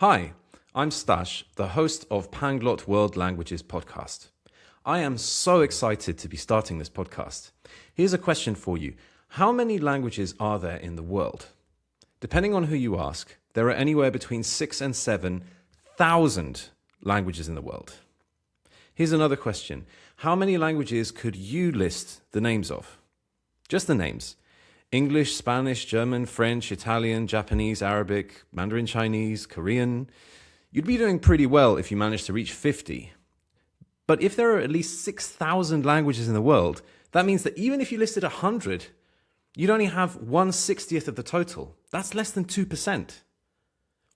Hi, I'm Staś, the host of Panglot World Languages podcast. I am so excited to be starting this podcast. Here's a question for you. How many languages are there in the world? Depending on who you ask, there are anywhere between 6,000 and 7,000 languages in the world. Here's another question. How many languages could you list the names of? Just the names. English, Spanish, German, French, Italian, Japanese, Arabic, Mandarin Chinese, Korean. You'd be doing pretty well if you managed to reach 50. But if there are at least 6,000 languages in the world, that means that even if you listed 100, you'd only have 1/60th of the total. That's less than 2%.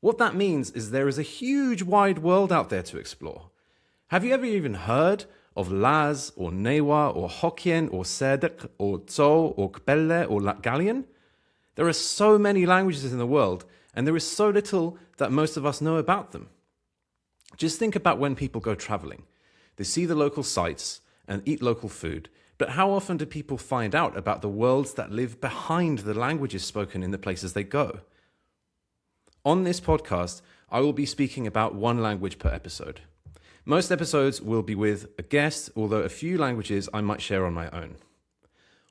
What that means is there is a huge wide world out there to explore. Have you ever even heard of Laz or Newa or Hokkien or Sedek or Tso or Kpelle or Latgalian? There are so many languages in the world, and there is so little that most of us know about them. Just think about when people go traveling. They see the local sights and eat local food, but how often do people find out about the worlds that live behind the languages spoken in the places they go? On this podcast, I will be speaking about one language per episode. Most episodes will be with a guest, although a few languages I might share on my own.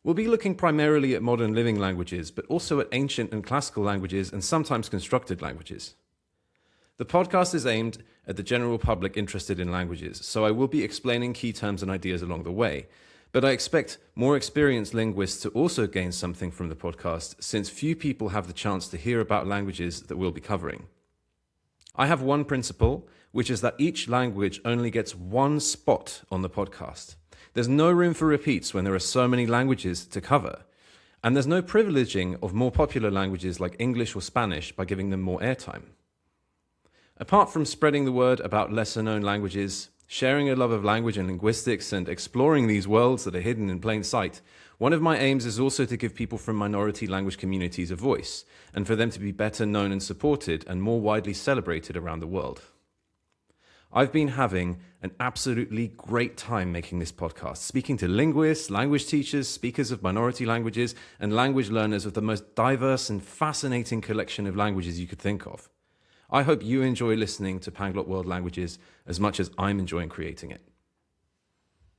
We'll be looking primarily at modern living languages, but also at ancient and classical languages and sometimes constructed languages. The podcast is aimed at the general public interested in languages, so I will be explaining key terms and ideas along the way. But I expect more experienced linguists to also gain something from the podcast, since few people have the chance to hear about languages that we'll be covering. I have one principle, which is that each language only gets one spot on the podcast. There's no room for repeats when there are so many languages to cover. And there's no privileging of more popular languages like English or Spanish by giving them more airtime. Apart from spreading the word about lesser-known languages, sharing a love of language and linguistics, and exploring these worlds that are hidden in plain sight, one of my aims is also to give people from minority language communities a voice, and for them to be better known and supported and more widely celebrated around the world. I've been having an absolutely great time making this podcast, speaking to linguists, language teachers, speakers of minority languages, and language learners of the most diverse and fascinating collection of languages you could think of. I hope you enjoy listening to Panglot World Languages as much as I'm enjoying creating it.